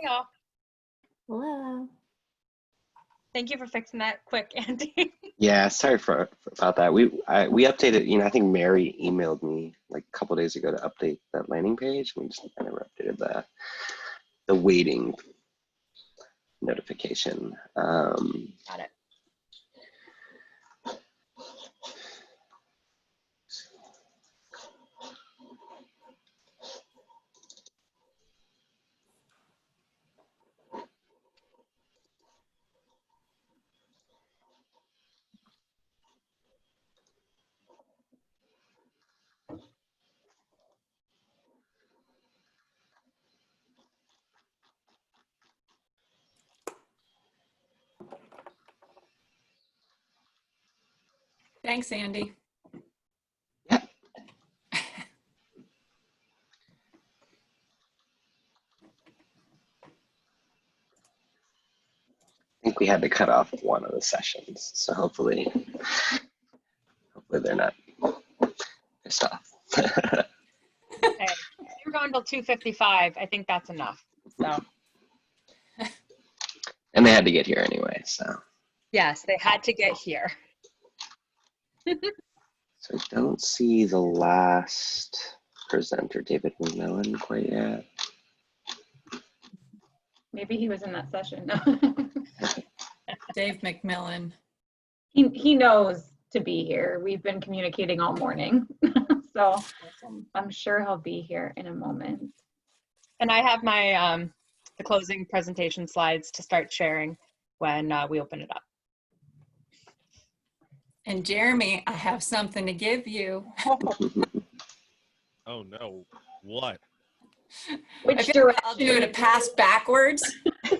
y'all. Hello. Thank you for fixing that quick, Andy. Yeah, sorry about that. We updated. I think Mary emailed me like a couple days ago to update that landing page. We just never updated the waiting notification. Got it. Thanks, Andy. Yeah. I think we had to cut off one of the sessions, so hopefully they're not pissed off. Okay. We're going till 2:55. I think that's enough. So. And they had to get here anyway, so. Yes, they had to get here. So I don't see the last presenter, David McMillan, quite yet. Maybe he was in that session. Dave McMillan. He knows to be here. We've been communicating all morning. So I'm sure he'll be here in a moment. And I have my the closing presentation slides to start sharing when we open it up. And Jeremy, I have something to give you. Oh no, what? Which direction? I'll do it a pass backwards.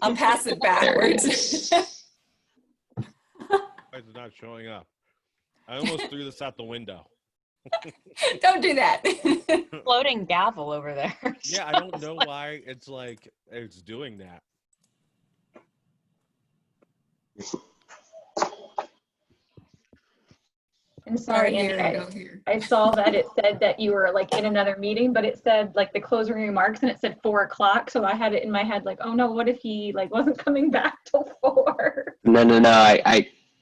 I'll pass it backwards. Why is it not showing up? I almost threw this out the window. Don't do that. Floating gavel over there. Yeah, I don't know why it's like it's doing that. I'm sorry, Here, Andy. go here. I saw that it said that you were like in another meeting, but it said like the closing remarks and it said 4 o'clock. So I had it in my head like, oh no, what if he like wasn't coming back till 4? No.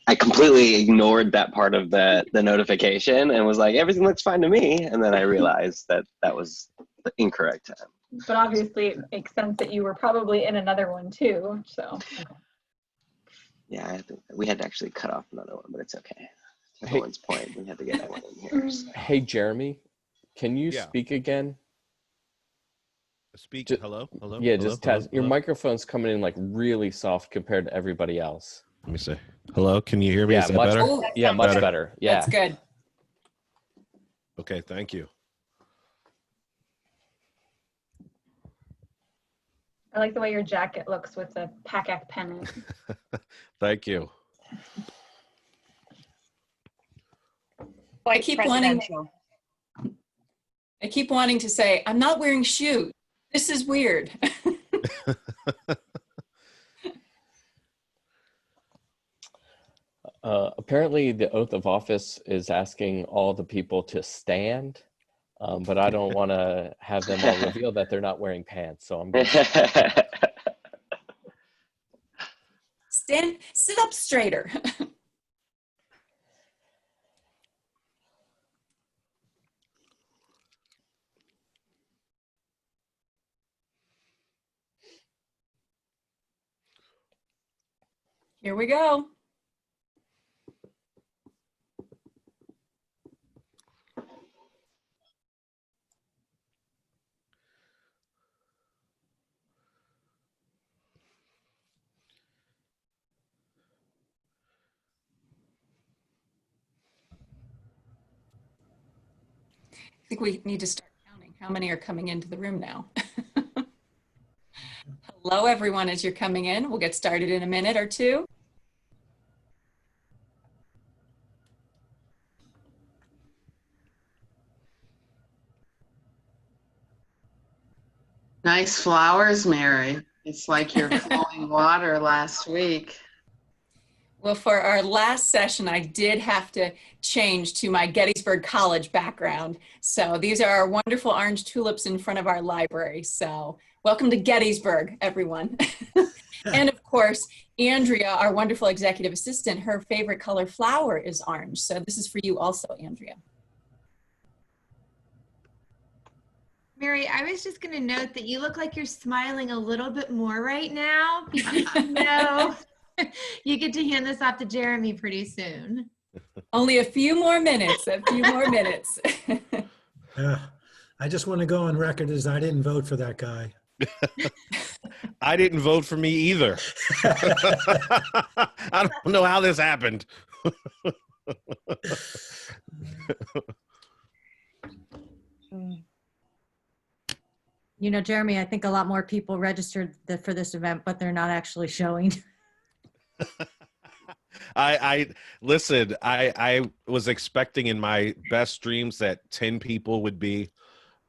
I completely ignored that part of the notification and was like, everything looks fine to me. And then I realized that was the incorrect time. But obviously it makes sense that you were probably in another one too. So. Yeah, I think we had to actually cut off another one, but it's okay. To Owen's point, we had to get that one in here. So. Hey, Jeremy, can you Yeah. speak again? Speak. Hello. Yeah, hello, just test. Your hello. microphone's coming in like really soft compared to everybody else. Let me see. hello. Can you hear me? Yeah, Is that much better? Oh, Yeah, much Better. better. Yeah. that's good. Okay. Thank you. I like the way your jacket looks with the PACAC pennant. Thank you. Quite keep presidential. I keep wanting to say, I'm not wearing shoes. This is weird. Apparently, the oath of office is asking all the people to stand, but I don't want to have them all reveal that they're not wearing pants. So I'm going to Stand, sit up straighter. Here we go. I think we need to start counting how many are coming into the room now. Hello, everyone, as you're coming in. We'll get started in a minute or two. Nice flowers, Mary. It's like your flowing water last week. Well, for our last session, I did have to change to my Gettysburg College background. So these are our wonderful orange tulips in front of our library. So Welcome to Gettysburg, everyone. And of course, Andrea, our wonderful executive assistant, her favorite color flower is orange. So this is for you also, Andrea. Mary, I was just going to note that you look like you're smiling a little bit more right now because you know you get to hand this off to Jeremy pretty soon. Only a few more minutes, a few more minutes. I just want to go on record as I didn't vote for that guy. I didn't vote for me either. I don't know how this happened. You know, Jeremy, I think a lot more people registered for this event, but they're not actually showing. I listen, I was expecting in my best dreams that 10 people would be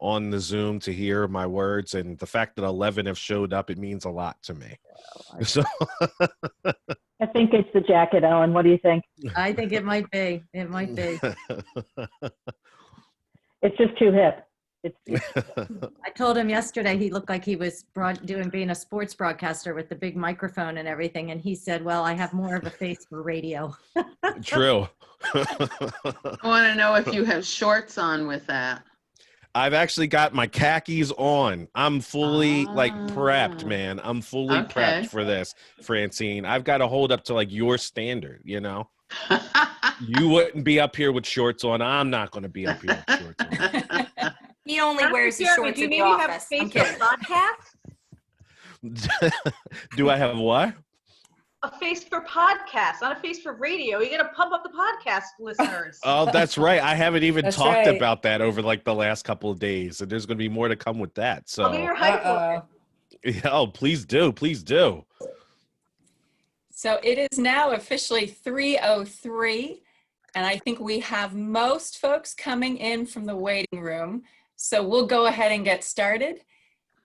on the Zoom to hear my words, and the fact that 11 have showed up, it means a lot to me. So I think it's the jacket, Ellen. What do you think? I think it might be. It might be. It's just too hip. I told him yesterday he looked like he was being a sports broadcaster with the big microphone and everything. And he said, well, I have more of a face for radio. True. I want to know if you have shorts on with that. I've actually got my khakis on. I'm fully like prepped, man. I'm fully prepped for this, Francine. I've got to hold up to like your standard, you know? You wouldn't be up here with shorts on. I'm not going to be up here with shorts on. He only wears his shorts in the office. Do you maybe have a face for podcast? Do I have what? A face for podcast, not a face for radio. You got to pump up the podcast listeners. Oh, that's right. I haven't even That's talked right. about that over like the last couple of days, and there's going to be more to come with that. So, I'll be your hype woman. yeah, oh, please do, please do. So it is now officially 3:03, and I think we have most folks coming in from the waiting room. So we'll go ahead and get started.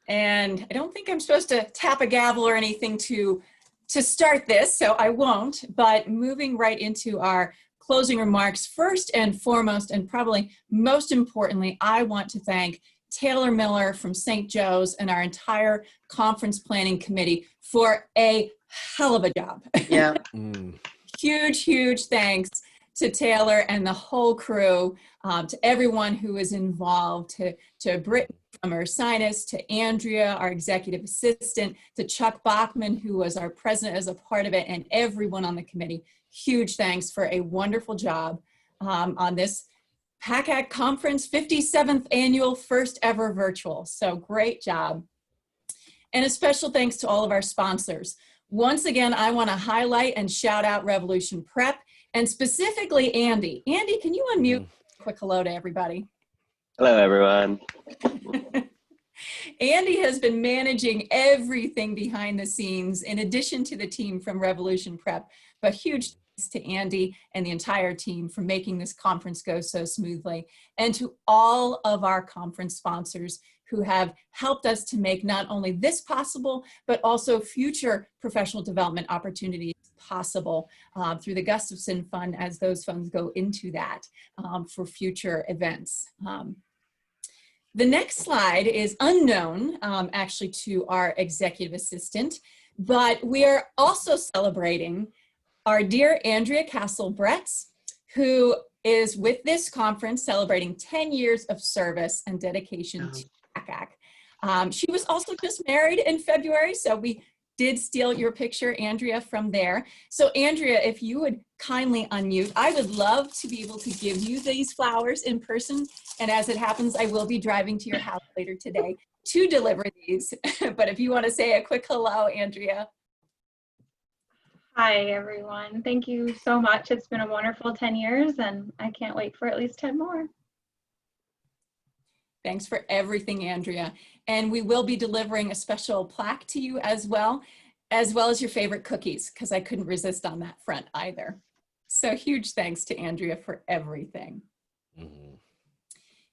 And I don't think I'm supposed to tap a gavel or anything to start this, so I won't. But moving right into our closing remarks, first and foremost, and probably most importantly, I want to thank Taylor Miller from St. Joe's and our entire conference planning committee for a hell of a job. Yeah. Huge, huge thanks to Taylor and the whole crew, to everyone who is involved, to Britt from Ursinus, to Andrea, our executive assistant, to Chuck Bachman, who was our president as a part of it, and everyone on the committee. Huge thanks for a wonderful job on this PACAC conference, 57th annual, first ever virtual. So great job. And a special thanks to all of our sponsors. Once again, I want to highlight and shout out Revolution Prep, and specifically Andy. Andy, can you unmute? Quick hello to everybody. Hello, everyone. Andy has been managing everything behind the scenes in addition to the team from Revolution Prep, but huge thanks to Andy and the entire team for making this conference go so smoothly, and to all of our conference sponsors who have helped us to make not only this possible, but also future professional development opportunities possible through the Gustafson Fund, as those funds go into that for future events. The next slide is unknown actually to our executive assistant, but we are also celebrating our dear Andrea Castle-Bretz, who is with this conference celebrating 10 years of service and dedication to PACAC. She was also just married in February, so we did steal your picture, Andrea, from there. So Andrea, if you would kindly unmute, I would love to be able to give you these flowers in person. And as it happens, I will be driving to your house later today to deliver these. But if you want to say a quick hello, Andrea. Hi, everyone. Thank you so much. It's been a wonderful 10 years, and I can't wait for at least 10 more. Thanks for everything, Andrea. And we will be delivering a special plaque to you as well as your favorite cookies, because I couldn't resist on that front either. So huge thanks to Andrea for everything.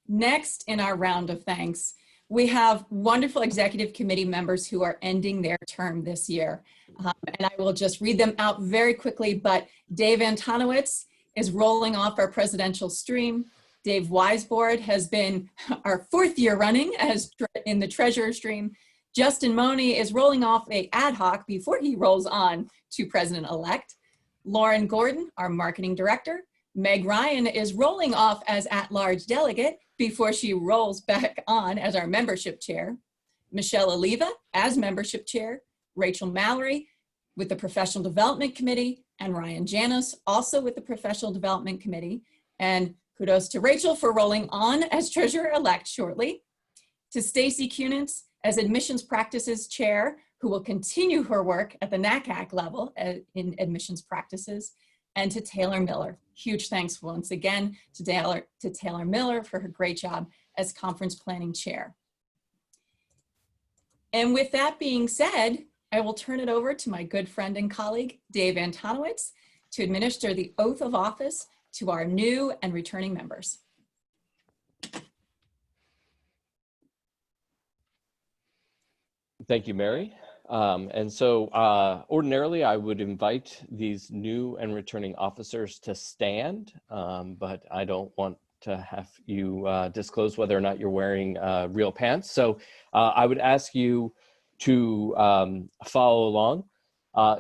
Next in our round of thanks, we have wonderful executive committee members who are ending their term this year. And I will just read them out very quickly, but Dave Antonowitz is rolling off our presidential stream. Dave Weisbord has been our 4th year running as in the treasurer stream. Justin Money is rolling off a ad hoc before he rolls on to president-elect. Lauren Gordon, our marketing director. Meg Ryan is rolling off as at-large delegate before she rolls back on as our membership chair. Michelle Oliva as membership chair. Rachel Mallory with the Professional Development Committee, and Ryan Janos also with the Professional Development Committee. And kudos to Rachel for rolling on as treasurer-elect shortly. To Stacy Kunitz as admissions practices chair, who will continue her work at the NACAC level in admissions practices. And to Taylor Miller. Huge thanks once again to Taylor Miller for her great job as conference planning chair. And with that being said, I will turn it over to my good friend and colleague, Dave Antonowitz, to administer the oath of office to our new and returning members. Thank you, Mary. Ordinarily, I would invite these new and returning officers to stand, but I don't want to have you disclose whether or not you're wearing real pants. So I would ask you to follow along.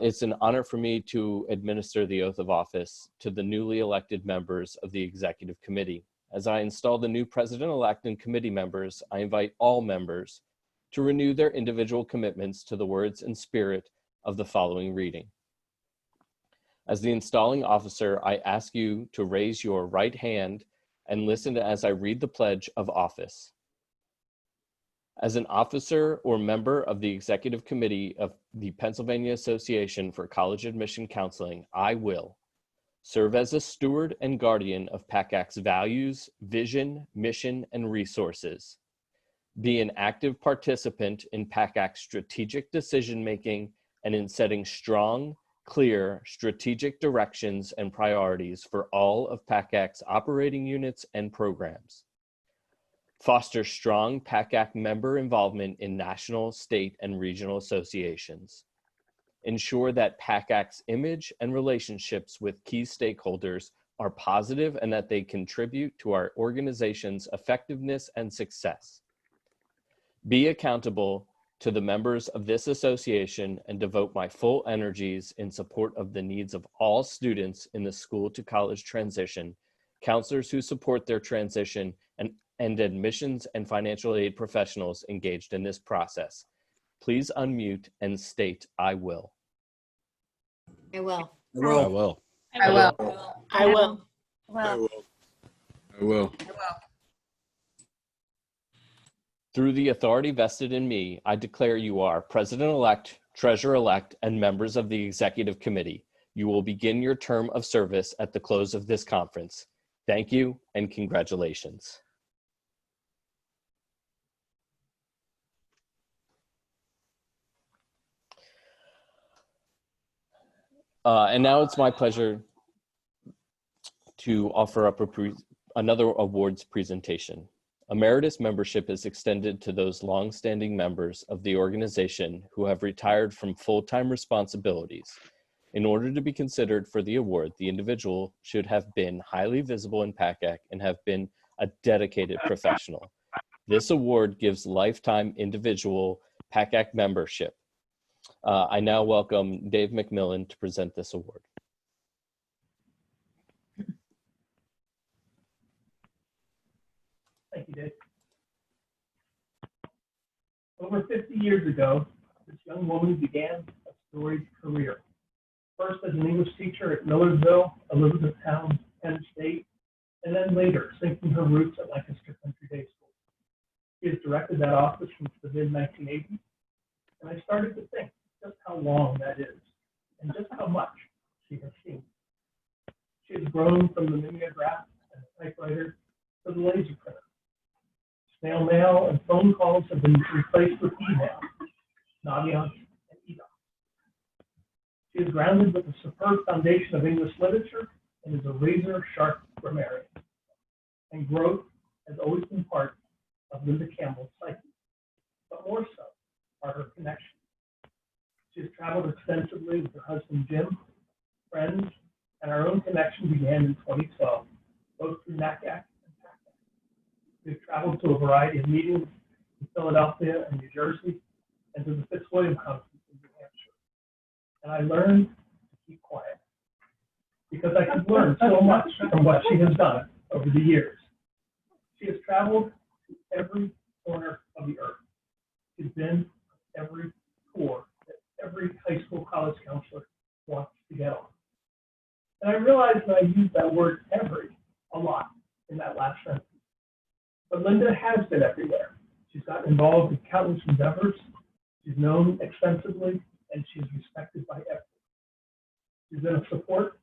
It's an honor for me to administer the oath of office to the newly elected members of the Executive Committee. As I install the new president-elect and committee members, I invite all members to renew their individual commitments to the words and spirit of the following reading. As the installing officer, I ask you to raise your right hand and listen as I read the pledge of office. As an officer or member of the Executive Committee of the Pennsylvania Association for College Admission Counseling, I will serve as a steward and guardian of PACAC's values, vision, mission, and resources. Be an active participant in PACAC's strategic decision-making and in setting strong, clear strategic directions and priorities for all of PACAC's operating units and programs. Foster strong PACAC member involvement in national, state, and regional associations. Ensure that PACAC's image and relationships with key stakeholders are positive and that they contribute to our organization's effectiveness and success. Be accountable to the members of this association and devote my full energies in support of the needs of all students in the school to college transition, counselors who support their transition, and admissions and financial aid professionals engaged in this process. Please unmute and state, I will. I will. I will. I will. I will. I will. I will. Through the authority vested in me, I declare you are President-elect, Treasurer-elect, and members of the Executive Committee. You will begin your term of service at the close of this conference. Thank you and congratulations. And now it's my pleasure to offer up another awards presentation. Emeritus membership is extended to those longstanding members of the organization who have retired from full-time responsibilities. In order to be considered for the award, the individual should have been highly visible in PACAC and have been a dedicated professional. This award gives lifetime individual PACAC membership. I now welcome Dave McMillan to present this award. Thank you, Dave. Over 50 years ago, this young woman began a storied career. First as an English teacher at Millersville, Elizabethtown, Penn State, and then later sinking her roots at Lancaster Country Day School. She has directed that office since the mid-1980s, and I started to think just how long that is and just how much she has seen. She has grown from the mimeograph and the typewriter to the laser printer. Snail mail and phone calls have been replaced with email, Naviance, and email. She is grounded with a superb foundation of English literature and is a razor-sharp grammarian. And growth has always been part of Linda Campbell's psyche, but more so are her connections. She has traveled extensively with her husband, Jim, friends, and our own connection began in 2012, both through NACAC. We've traveled to a variety of meetings in Philadelphia and New Jersey, and to the Fitzwilliam Conference in New Hampshire. And I learned to keep quiet because I could learn so much from what she has done over the years. She has traveled to every corner of the earth. She's been on every tour that every high school college counselor wants to get on. And I realized that I used that word every a lot in that last sentence. But Linda has been everywhere. She's gotten involved in countless endeavors. She's known extensively, and she's respected by everyone. She's been a source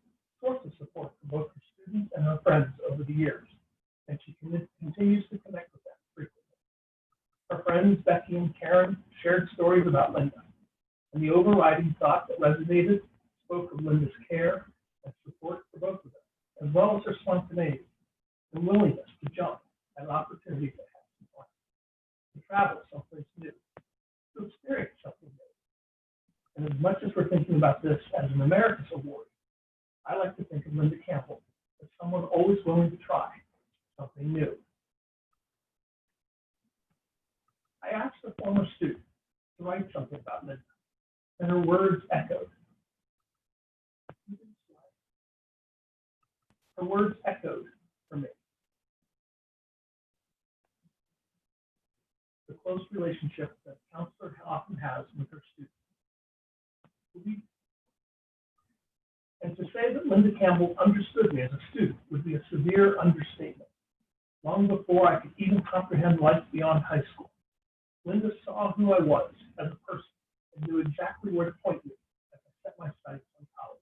of support for both her students and her friends over the years, and she continues to connect with them frequently. Her friends, Becky and Karen, shared stories about Linda, and the overriding thought that resonated spoke of Linda's care and support for both of them, as well as her spontaneity and willingness to jump at an opportunity to have some fun, to travel someplace new, to experience something new. And as much as we're thinking about this as an Emeritus Award, I like to think of Linda Campbell as someone always willing to try something new. I asked a former student to write something about Linda, and her words echoed. Her words echoed for me. The close relationship that a counselor often has with her students. And to say that Linda Campbell understood me as a student would be a severe understatement. Long before I could even comprehend life beyond high school, Linda saw who I was as a person and knew exactly where to point me as I set my sights on college.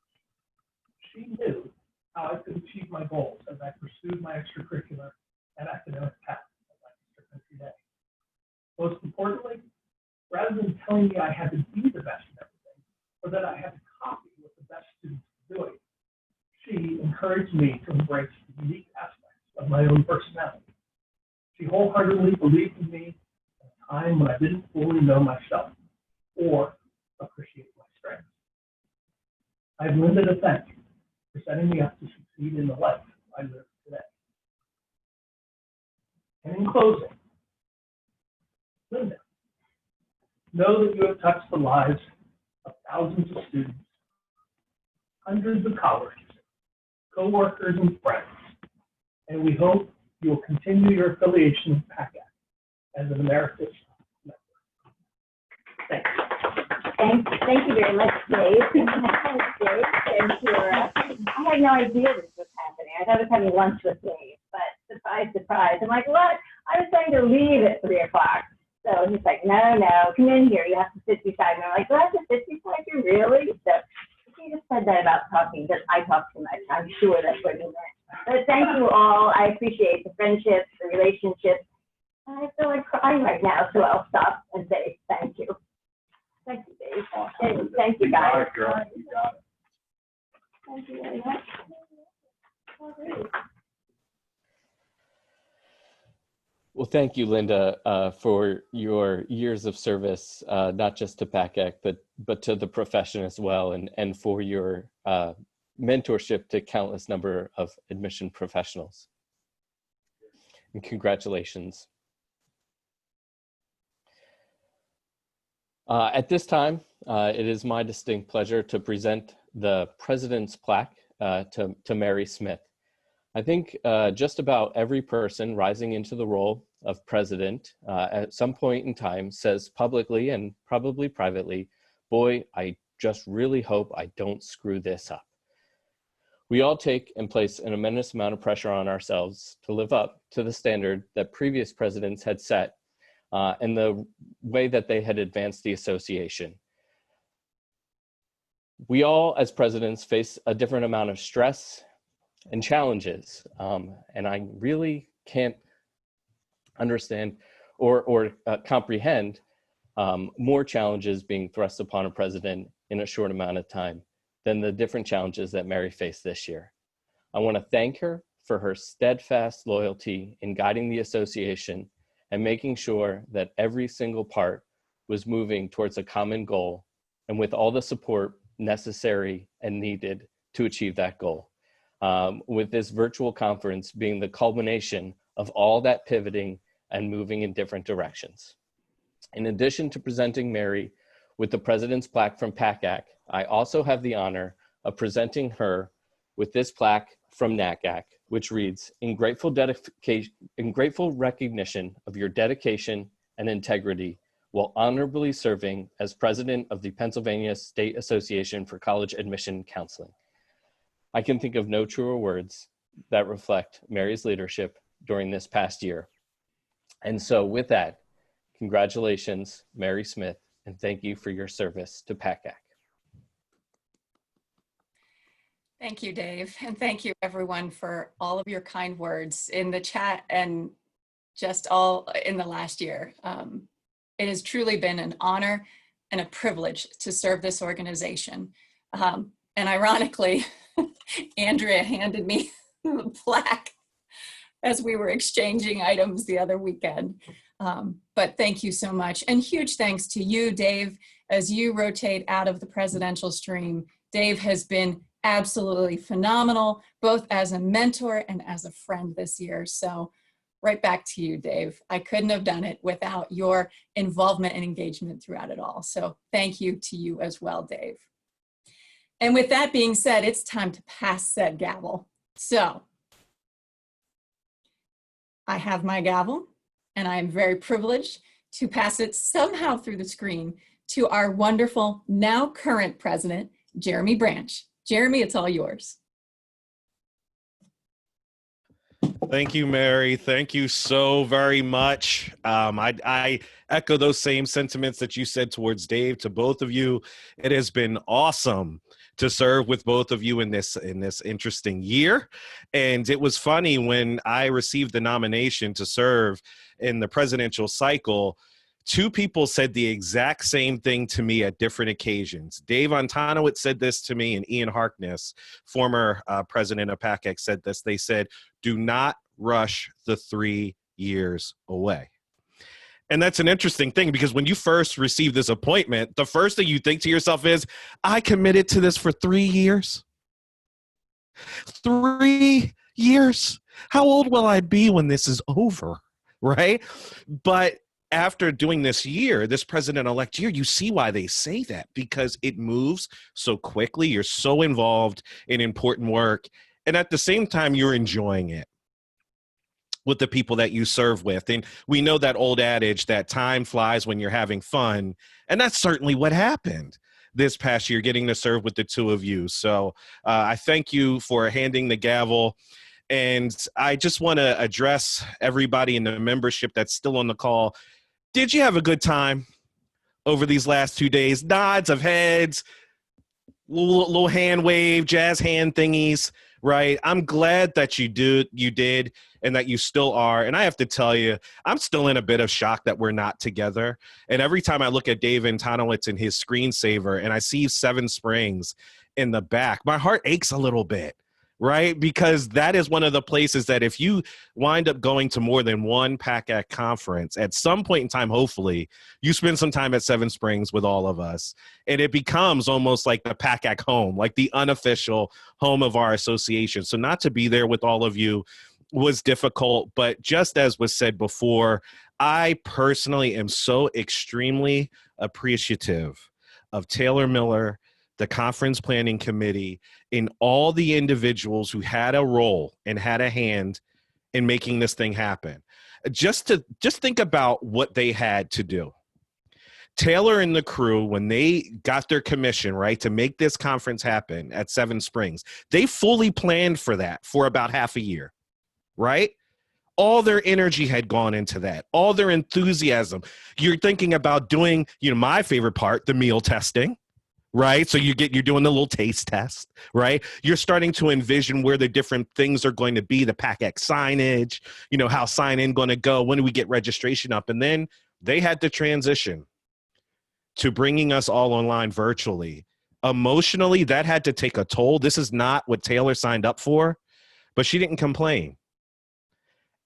She knew how I could achieve my goals as I pursued my extracurricular and academic path at Lancaster Country Day. Most importantly, rather than telling me I had to be the best in everything, or that I had to copy what the best students were doing, she encouraged me to embrace the unique aspects of my own personality. She wholeheartedly believed in me at a time when I didn't fully know myself or appreciate my strengths. I have Linda to thank for setting me up to succeed in the life I live today. And in closing, Linda, know that you have touched the lives of thousands of students, hundreds of colleagues, co-workers, and friends, and we hope you will continue your affiliation with PACAC as an emeritus member. Thank you. Thank you very much, Dave. Thank you. I had no idea this was happening. I thought I was having lunch with Dave, but surprise, surprise. I'm like, what? I was going to leave at 3 o'clock. So he's like, no, come in here. You have to sit beside me. I'm like, do I have to sit beside you, really? So he just said that about talking, because I talk too much. I'm sure that's what he meant. But thank you all. I appreciate the friendships, the relationships. I feel like crying right now, so I'll stop and say thank you. Thank you, Dave. And thank you, guys. Thank you very much. Well, thank you, Linda, for your years of service, not just to PACAC, but to the profession as well, and for your mentorship to countless number of admission professionals. And congratulations. At this time, it is my distinct pleasure to present the President's Plaque to Mary Smith. I think just about every person rising into the role of president at some point in time says publicly and probably privately, boy, I just really hope I don't screw this up. We all take and place an immense amount of pressure on ourselves to live up to the standard that previous presidents had set and the way that they had advanced the association. We all, as presidents, face a different amount of stress and challenges, and I really can't understand or comprehend more challenges being thrust upon a president in a short amount of time than the different challenges that Mary faced this year. I want to thank her for her steadfast loyalty in guiding the association and making sure that every single part was moving towards a common goal and with all the support necessary and needed to achieve that goal. With this virtual conference being the culmination of all that pivoting and moving in different directions. In addition to presenting Mary with the President's plaque from PACAC, I also have the honor of presenting her with this plaque from NACAC, which reads, in grateful recognition of your dedication and integrity while honorably serving as president of the Pennsylvania State Association for College Admission Counseling. I can think of no truer words that reflect Mary's leadership during this past year. And so with that, congratulations, Mary Smith, and thank you for your service to PACAC. Thank you, Dave. And thank you everyone for all of your kind words in the chat and just all in the last year. It has truly been an honor and a privilege to serve this organization. And ironically, Andrea handed me the plaque as we were exchanging items the other weekend. But thank you so much. And huge thanks to you, Dave, as you rotate out of the presidential stream. Dave has been absolutely phenomenal, both as a mentor and as a friend this year. So right back to you, Dave. I couldn't have done it without your involvement and engagement throughout it all. So thank you to you as well, Dave. And with that being said, it's time to pass said gavel. So I have my gavel, and I am very privileged to pass it somehow through the screen to our wonderful, now current president, Jeremy Branch. Jeremy, it's all yours. Thank you, Mary. Thank you so very much. I echo those same sentiments that you said towards Dave, to both of you. It has been awesome to serve with both of you in this interesting year. And it was funny when I received the nomination to serve in the presidential cycle, two people said the exact same thing to me at different occasions. Dave Antonowitz said this to me, and Ian Harkness, former president of PACAC, said this. They said, do not rush the 3 years away. And that's an interesting thing, because when you first receive this appointment, the first thing you think to yourself is, I committed to this for 3 years. 3 years. How old will I be when this is over, right? But after doing this year, this president-elect year, you see why they say that, because it moves so quickly. You're so involved in important work. And at the same time, you're enjoying it with the people that you serve with. And we know that old adage that time flies when you're having fun. And that's certainly what happened this past year, getting to serve with the two of you. So I thank you for handing the gavel. And I just want to address everybody in the membership that's still on the call. Did you have a good time over these last 2 days? Nods of heads, little hand wave, jazz hand thingies, right? I'm glad that you did, and that you still are. And I have to tell you, I'm still in a bit of shock that we're not together. And every time I look at Dave Antonowitz and his screensaver and I see Seven Springs in the back, my heart aches a little bit, right? Because that is one of the places that if you wind up going to more than one PACAC conference, at some point in time, hopefully, you spend some time at Seven Springs with all of us. And it becomes almost like the PACAC home, like the unofficial home of our association. So not to be there with all of you was difficult, but just as was said before, I personally am so extremely appreciative of Taylor Miller, the conference planning committee, and all the individuals who had a role and had a hand in making this thing happen. Just think about what they had to do. Taylor and the crew, when they got their commission, right, to make this conference happen at Seven Springs, they fully planned for that for about half a year, right? All their energy had gone into that, all their enthusiasm. You're thinking about doing, my favorite part, the meal testing, right? So you're doing the little taste test, right? You're starting to envision where the different things are going to be, the PACAC signage, how sign-in going to go, when do we get registration up? And then they had to transition to bringing us all online virtually. Emotionally, that had to take a toll. This is not what Taylor signed up for, but she didn't complain.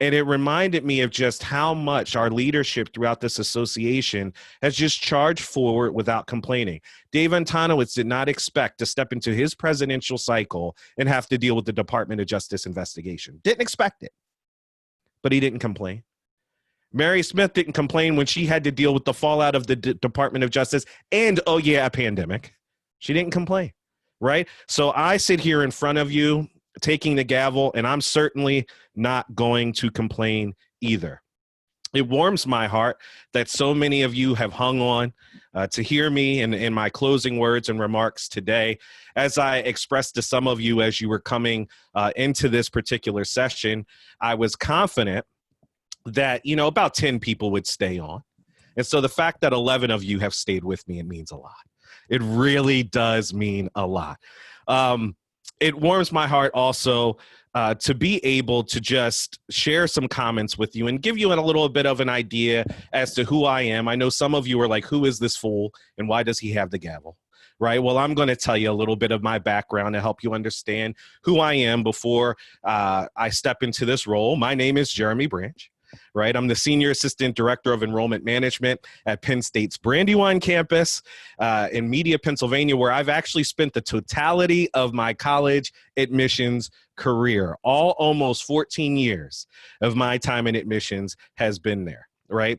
And it reminded me of just how much our leadership throughout this association has just charged forward without complaining. Dave Antonowitz did not expect to step into his presidential cycle and have to deal with the Department of Justice investigation. Didn't expect it, but he didn't complain. Mary Smith didn't complain when she had to deal with the fallout of the Department of Justice and, oh yeah, a pandemic. She didn't complain, right? So I sit here in front of you taking the gavel, and I'm certainly not going to complain either. It warms my heart that so many of you have hung on to hear me in my closing words and remarks today. As I expressed to some of you as you were coming into this particular session, I was confident that, you know, about 10 people would stay on. And so the fact that 11 of you have stayed with me, it means a lot. It really does mean a lot. It warms my heart also to be able to just share some comments with you and give you a little bit of an idea as to who I am. I know some of you are like, who is this fool and why does he have the gavel? Right. Well, I'm going to tell you a little bit of my background to help you understand who I am before I step into this role. My name is Jeremy Branch. Right. I'm the Senior Assistant Director of Enrollment Management at Penn State's Brandywine campus in Media, Pennsylvania, where I've actually spent the totality of my college admissions career. All almost 14 years of my time in admissions has been there. Right.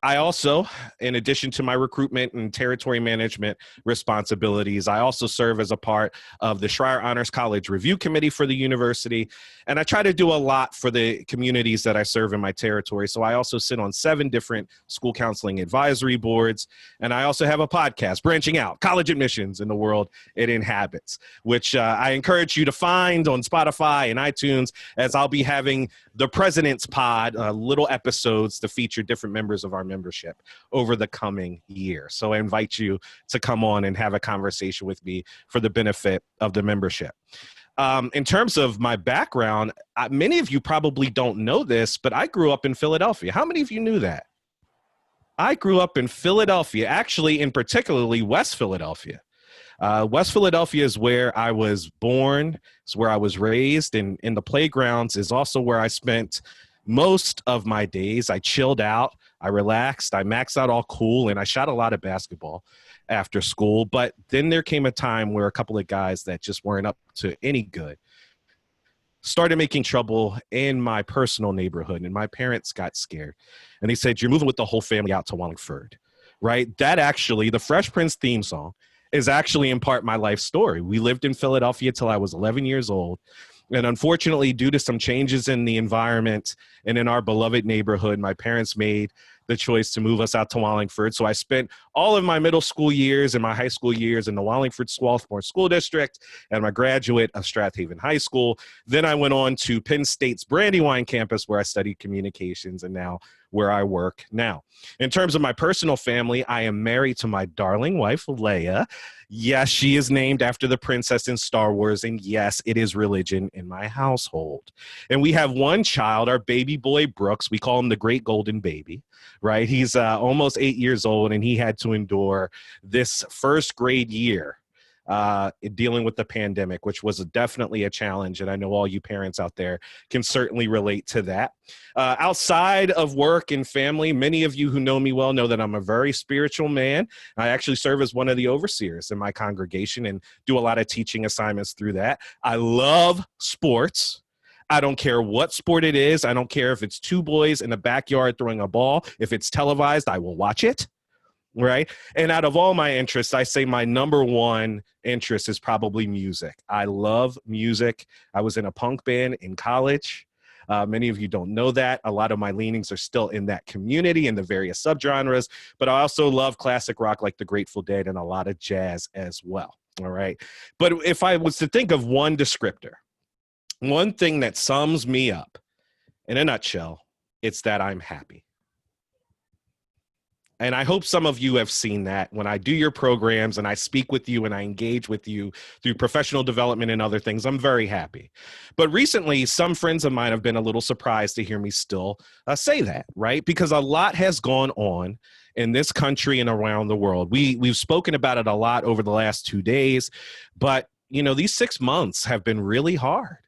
I also, in addition to my recruitment and territory management responsibilities, I also serve as a part of the Schreier Honors College Review Committee for the university. And I try to do a lot for the communities that I serve in my territory. So I also sit on 7 different school counseling advisory boards. And I also have a podcast, Branching Out, College Admissions in the World It Inhabits, which I encourage you to find on Spotify and iTunes, as I'll be having the President's Pod, little episodes to feature different members of our membership over the coming year. So I invite you to come on and have a conversation with me for the benefit of the membership. In terms of my background, many of you probably don't know this, but I grew up in Philadelphia. How many of you knew that? I grew up in Philadelphia, actually in particularly West Philadelphia. West Philadelphia is where I was born, it's where I was raised, and in the playgrounds is also where I spent most of my days. I chilled out, I relaxed, I maxed out all cool, and I shot a lot of basketball after school. But then there came a time where a couple of guys that just weren't up to any good started making trouble in my personal neighborhood, and my parents got scared. And they said, you're moving with the whole family out to Wallingford, right? That actually, the Fresh Prince theme song is actually in part my life story. We lived in Philadelphia till I was 11 years old. And unfortunately, due to some changes in the environment and in our beloved neighborhood, my parents made the choice to move us out to Wallingford. So I spent all of my middle school years and my high school years in the Wallingford Swarthmore School District and my graduate of Strathaven High School. Then I went on to Penn State's Brandywine campus, where I studied communications, and now where I work now. In terms of my personal family, I am married to my darling wife, Leia. Yes, she is named after the princess in Star Wars, and yes, it is religion in my household. And we have one child, our baby boy, Brooks. We call him the Great Golden Baby, right? He's almost 8 years old, and he had to endure this first grade year dealing with the pandemic, which was definitely a challenge. And I know all you parents out there can certainly relate to that. Outside of work and family, many of you who know me well know that I'm a very spiritual man. I actually serve as one of the overseers in my congregation and do a lot of teaching assignments through that. I love sports. I don't care what sport it is. I don't care if it's 2 boys in the backyard throwing a ball. If it's televised, I will watch it. Right. And out of all my interests, I say my number one interest is probably music. I love music. I was in a punk band in college. Many of you don't know that. A lot of my leanings are still in that community and the various subgenres, but I also love classic rock like the Grateful Dead and a lot of jazz as well. All right. But if I was to think of one descriptor, one thing that sums me up in a nutshell, it's that I'm happy. And I hope some of you have seen that when I do your programs and I speak with you and I engage with you through professional development and other things. I'm very happy. But recently, some friends of mine have been a little surprised to hear me still say that, right? Because a lot has gone on in this country and around the world. We've spoken about it a lot over the last 2 days, but you know, these 6 months have been really hard.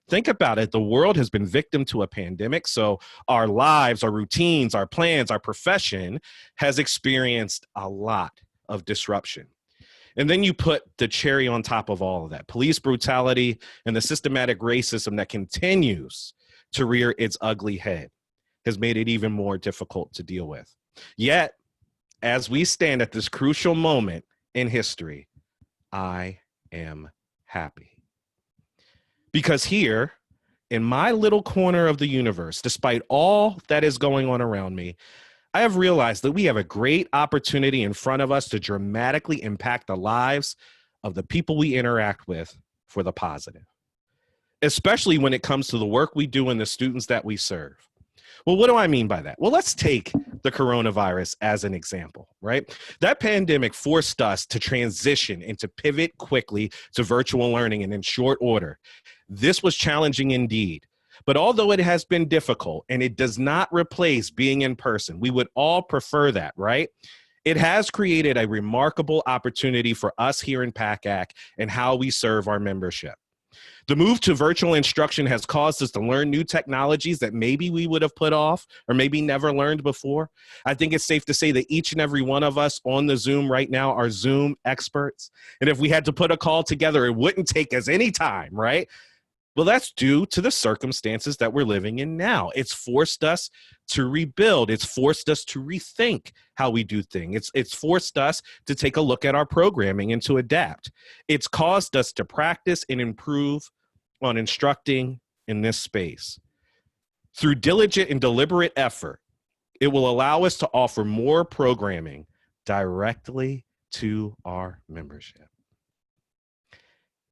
Think about it. The world has been victim to a pandemic. So our lives, our routines, our plans, our profession has experienced a lot of disruption. And then you put the cherry on top of all of that, police brutality and the systematic racism that continues to rear its ugly head. has made it even more difficult to deal with. Yet, as we stand at this crucial moment in history, I am happy. Because here, in my little corner of the universe, despite all that is going on around me, I have realized that we have a great opportunity in front of us to dramatically impact the lives of the people we interact with for the positive, especially when it comes to the work we do and the students that we serve. Well, what do I mean by that? Well, let's take the coronavirus as an example, right? That pandemic forced us to transition and to pivot quickly to virtual learning and in short order. This was challenging indeed. But although it has been difficult and it does not replace being in person, we would all prefer that, right? It has created a remarkable opportunity for us here in PACAC and how we serve our membership. The move to virtual instruction has caused us to learn new technologies that maybe we would have put off or maybe never learned before. I think it's safe to say that each and every one of us on the Zoom right now are Zoom experts. And if we had to put a call together, it wouldn't take us any time, right? Well, that's due to the circumstances that we're living in now. It's forced us to rebuild. It's forced us to rethink how we do things. It's forced us to take a look at our programming and to adapt. It's caused us to practice and improve on instructing in this space. Through diligent and deliberate effort, it will allow us to offer more programming directly to our membership.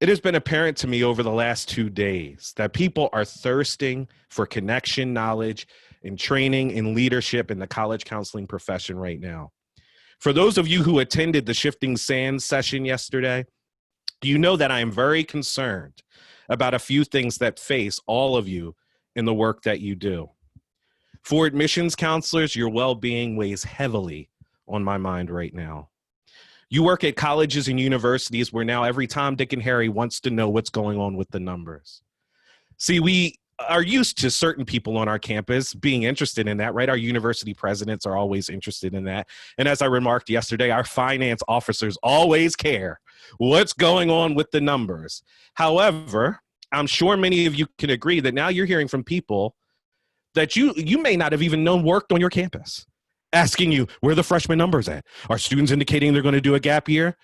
It has been apparent to me over the last 2 days that people are thirsting for connection, knowledge, and training and leadership in the college counseling profession right now. For those of you who attended the Shifting Sands session yesterday, you know that I am very concerned about a few things that face all of you in the work that you do. For admissions counselors, your well-being weighs heavily on my mind right now. You work at colleges and universities where now every Tom, Dick, and Harry wants to know what's going on with the numbers. See, we are used to certain people on our campus being interested in that, right? Our university presidents are always interested in that. And as I remarked yesterday, our finance officers always care what's going on with the numbers. However, I'm sure many of you can agree that now you're hearing from people that you may not have even known worked on your campus, asking you, where are the freshman numbers at? Are students indicating they're going to do a gap year?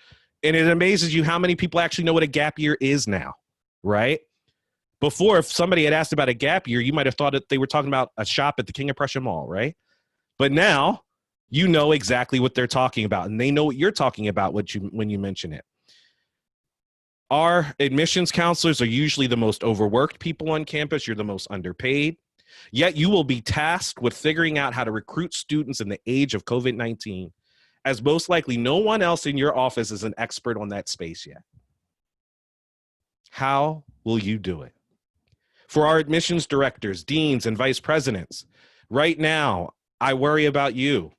And it amazes you how many people actually know what a gap year is now, right? Before, if somebody had asked about a gap year, you might have thought that they were talking about a shop at the King of Prussia Mall, right? But now you know exactly what they're talking about, and they know what you're talking about when you mention it. Our admissions counselors are usually the most overworked people on campus. You're the most underpaid. Yet you will be tasked with figuring out how to recruit students in the age of COVID-19, as most likely no one else in your office is an expert on that space yet. How will you do it? For our admissions directors, deans, and vice presidents, right now, I worry about you.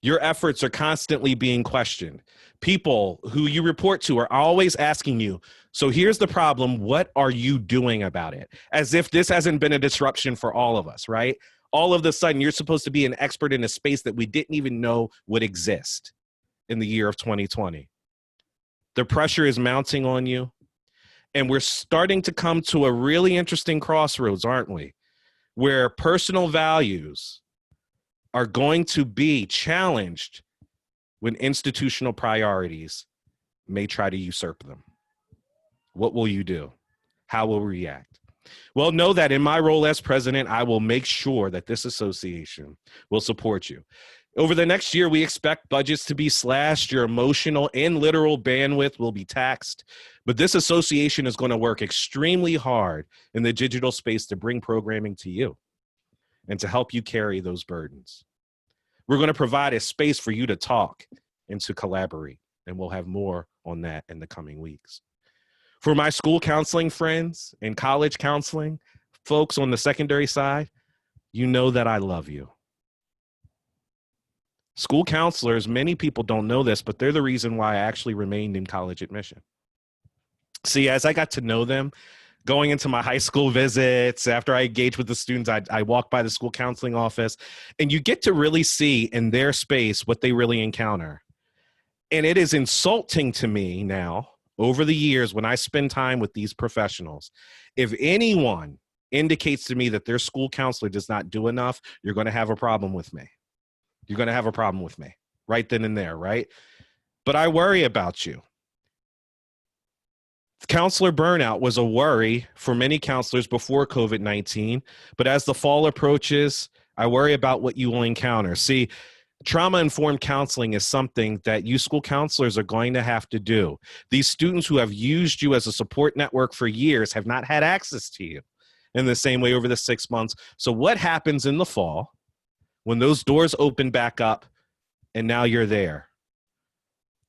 Your efforts are constantly being questioned. People who you report to are always asking you, so here's the problem, what are you doing about it? As if this hasn't been a disruption for all of us, right? All of a sudden, you're supposed to be an expert in a space that we didn't even know would exist in the year of 2020. The pressure is mounting on you, and we're starting to come to a really interesting crossroads, aren't we? Where personal values are going to be challenged when institutional priorities may try to usurp them. What will you do? How will we react? Well, know that in my role as president, I will make sure that this association will support you. Over the next year, we expect budgets to be slashed. Your emotional and literal bandwidth will be taxed. But this association is going to work extremely hard in the digital space to bring programming to you and to help you carry those burdens. We're going to provide a space for you to talk and to collaborate, and we'll have more on that in the coming weeks. For my school counseling friends and college counseling folks on the secondary side, you know that I love you. School counselors, many people don't know this, but they're the reason why I actually remained in college admission. See, as I got to know them, going into my high school visits, after I engaged with the students, I walked by the school counseling office, and you get to really see in their space what they really encounter. And it is insulting to me now, over the years, when I spend time with these professionals, if anyone indicates to me that their school counselor does not do enough, you're going to have a problem with me. You're going to have a problem with me right then and there, right? But I worry about you. Counselor burnout was a worry for many counselors before COVID-19, but as the fall approaches, I worry about what you will encounter. See, trauma-informed counseling is something that you school counselors are going to have to do. These students who have used you as a support network for years have not had access to you in the same way over the 6 months. So what happens in the fall when those doors open back up and now you're there?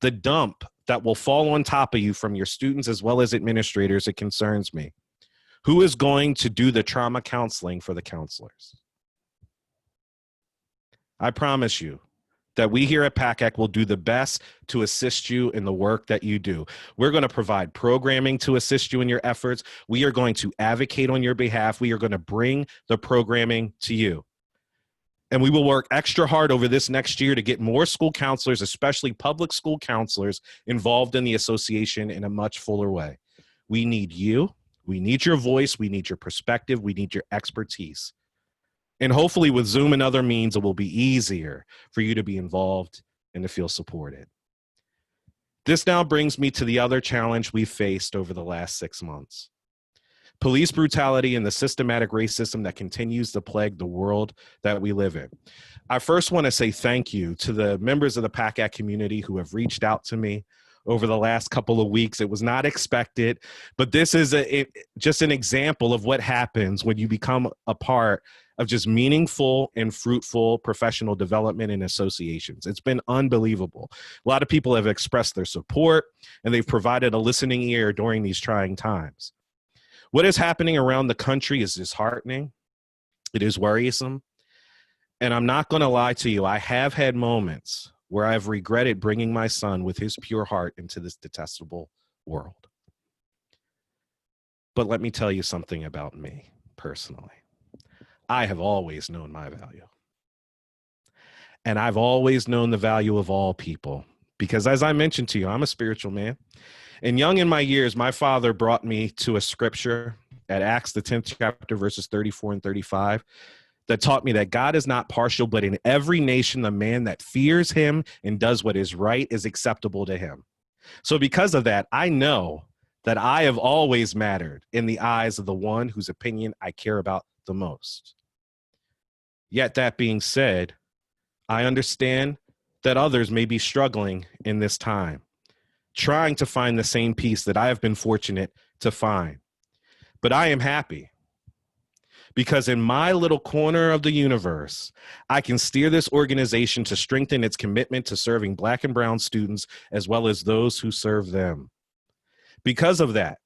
The dump that will fall on top of you from your students as well as administrators, it concerns me. Who is going to do the trauma counseling for the counselors? I promise you that we here at PACAC will do the best to assist you in the work that you do. We're going to provide programming to assist you in your efforts. We are going to advocate on your behalf. We are going to bring the programming to you. And we will work extra hard over this next year to get more school counselors, especially public school counselors, involved in the association in a much fuller way. We need you. We need your voice. We need your perspective. We need your expertise. And hopefully with Zoom and other means, it will be easier for you to be involved and to feel supported. This now brings me to the other challenge we've faced over the last 6 months. Police brutality and the systematic racism that continues to plague the world that we live in. I first want to say thank you to the members of the PACAC community who have reached out to me over the last couple of weeks. It was not expected, but this is just an example of what happens when you become a part of just meaningful and fruitful professional development in associations. It's been unbelievable. A lot of people have expressed their support, and they've provided a listening ear during these trying times. What is happening around the country is disheartening. It is worrisome. And I'm not going to lie to you. I have had moments where I've regretted bringing my son with his pure heart into this detestable world. But let me tell you something about me personally. I have always known my value. And I've always known the value of all people. Because as I mentioned to you, I'm a spiritual man. And young in my years, my father brought me to a scripture at Acts, the 10th chapter, verses 34 and 35, that taught me that God is not partial, but in every nation, the man that fears him and does what is right is acceptable to him. So because of that, I know that I have always mattered in the eyes of the one whose opinion I care about the most. Yet that being said, I understand that others may be struggling in this time, trying to find the same peace that I have been fortunate to find. But I am happy because in my little corner of the universe, I can steer this organization to strengthen its commitment to serving Black and brown students as well as those who serve them. Because of that,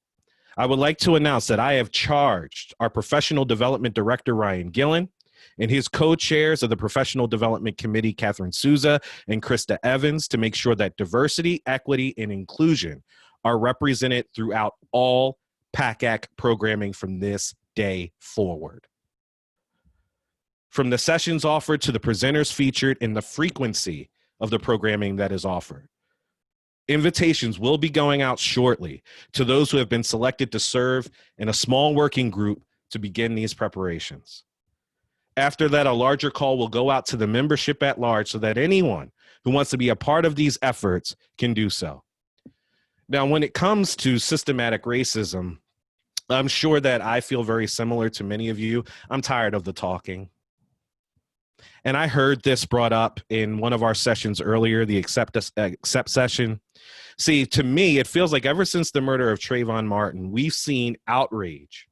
I would like to announce that I have charged our Professional Development Director, Ryan Gillen, and his co-chairs of the Professional Development Committee, Catherine Souza and Krista Evans, to make sure that diversity, equity, and inclusion are represented throughout all PACAC programming from this day forward. From the sessions offered to the presenters featured and the frequency of the programming that is offered. Invitations will be going out shortly to those who have been selected to serve in a small working group to begin these preparations. After that, a larger call will go out to the membership at large so that anyone who wants to be a part of these efforts can do so. Now, when it comes to systematic racism, I'm sure that I feel very similar to many of you. I'm tired of the talking. And I heard this brought up in one of our sessions earlier, the accept session. See, to me, it feels like ever since the murder of Trayvon Martin, we've seen outrage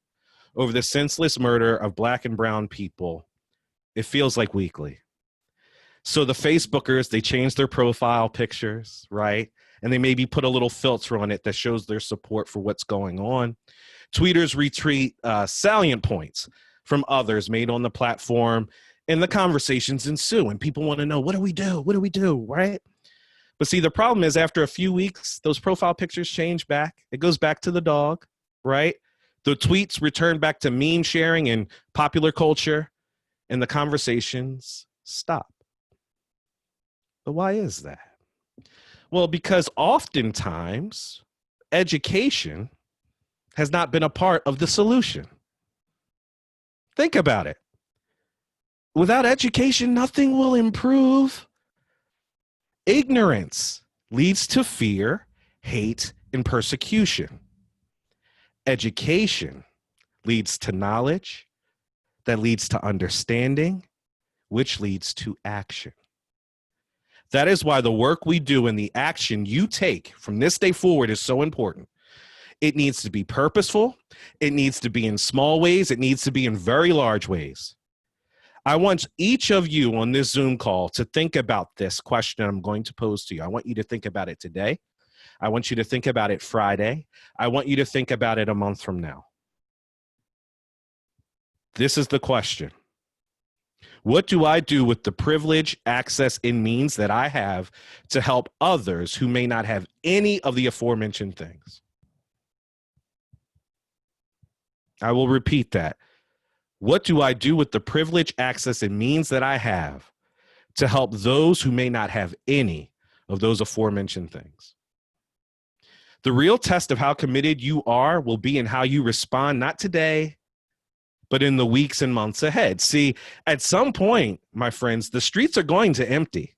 over the senseless murder of Black and brown people. It feels like weekly. So the Facebookers, they change their profile pictures, right? And they maybe put a little filter on it that shows their support for what's going on. Tweeters retweet salient points from others made on the platform, and the conversations ensue, and people want to know, what do we do? What do we do, right? But see, the problem is after a few weeks, those profile pictures change back. It goes back to the dog, right? The tweets return back to meme sharing and popular culture, and the conversations stop. But why is that? Well, because oftentimes education has not been a part of the solution. Think about it. Without education, nothing will improve. Ignorance leads to fear, hate, and persecution. Education leads to knowledge, that leads to understanding, which leads to action. That is why the work we do and the action you take from this day forward is so important. It needs to be purposeful. It needs to be in small ways. It needs to be in very large ways. I want each of you on this Zoom call to think about this question I'm going to pose to you. I want you to think about it today. I want you to think about it Friday. I want you to think about it a month from now. This is the question. What do I do with the privilege, access, and means that I have to help others who may not have any of the aforementioned things? I will repeat that. What do I do with the privilege, access, and means that I have to help those who may not have any of those aforementioned things? The real test of how committed you are will be in how you respond, not today, but in the weeks and months ahead. See, at some point, my friends, the streets are going to empty.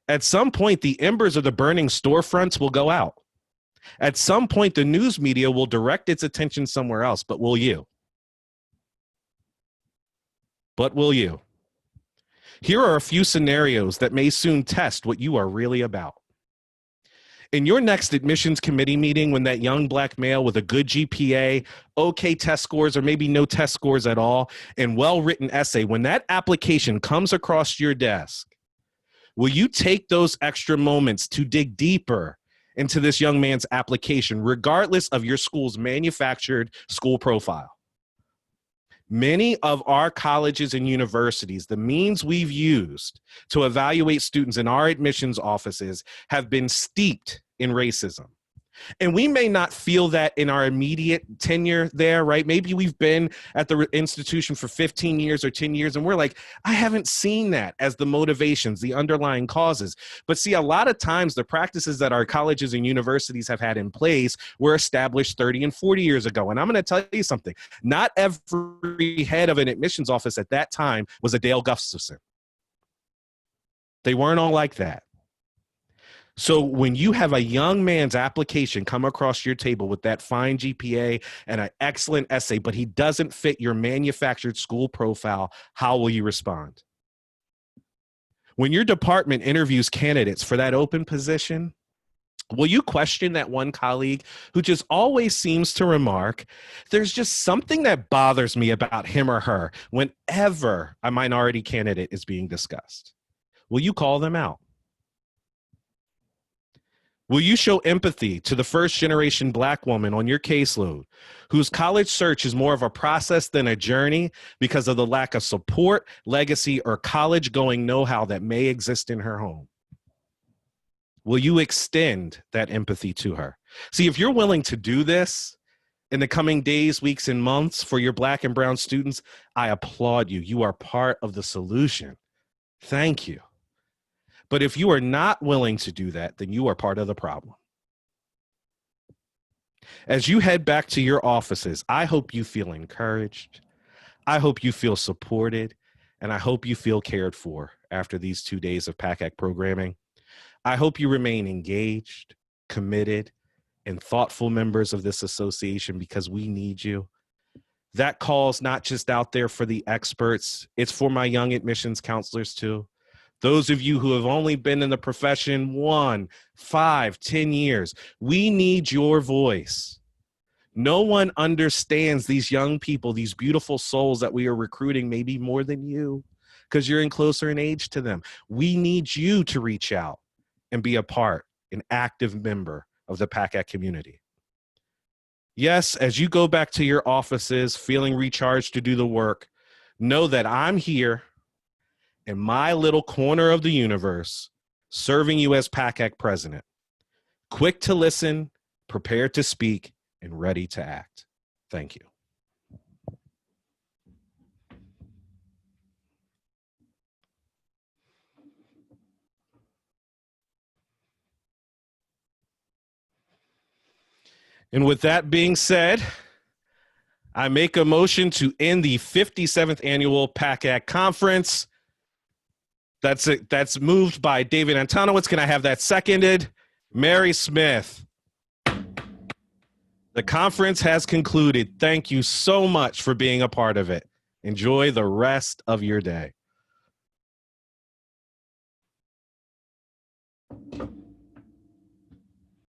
At some point, the embers of the burning storefronts will go out. At some point, the news media will direct its attention somewhere else, but will you? But will you? Here are a few scenarios that may soon test what you are really about. In your next admissions committee meeting, when that young black male with a good GPA, okay test scores, or maybe no test scores at all, and well-written essay, when that application comes across your desk, will you take those extra moments to dig deeper into this young man's application, regardless of your school's manufactured school profile? Many of our colleges and universities, the means we've used to evaluate students in our admissions offices have been steeped in racism. And we may not feel that in our immediate tenure there, right? Maybe we've been at the institution for 15 years or 10 years, and we're like, I haven't seen that as the motivations, the underlying causes. But see, a lot of times the practices that our colleges and universities have had in place were established 30 and 40 years ago. And I'm going to tell you something. Not every head of an admissions office at that time was a Dale Gustafson. They weren't all like that. So when you have a young man's application come across your table with that fine GPA and an excellent essay, but he doesn't fit your manufactured school profile, how will you respond? When your department interviews candidates for that open position, will you question that one colleague who just always seems to remark, there's just something that bothers me about him or her whenever a minority candidate is being discussed? Will you call them out? Will you show empathy to the first generation black woman on your caseload whose college search is more of a process than a journey because of the lack of support, legacy, or college going know-how that may exist in her home? Will you extend that empathy to her? See, if you're willing to do this in the coming days, weeks, and months for your black and brown students, I applaud you. You are part of the solution. Thank you. But if you are not willing to do that, then you are part of the problem. As you head back to your offices, I hope you feel encouraged. I hope you feel supported. And I hope you feel cared for after these 2 days of PACAC programming. I hope you remain engaged, committed, and thoughtful members of this association because we need you. That call's not just out there for the experts. It's for my young admissions counselors too. Those of you who have only been in the profession 1, 5, 10 years, we need your voice. No one understands these young people, these beautiful souls that we are recruiting, maybe more than you, because you're in closer in age to them. We need you to reach out and be a part, an active member of the PACAC community. Yes, as you go back to your offices, feeling recharged to do the work, know that I'm here in my little corner of the universe, serving you as PACAC president, quick to listen, prepared to speak, and ready to act. Thank you. And with that being said, I make a motion to end the 57th annual PACAC conference. That's it. That's moved by David Antonowitz. Can I have that seconded? Mary Smith. The conference has concluded. Thank you so much for being a part of it. Enjoy the rest of your day.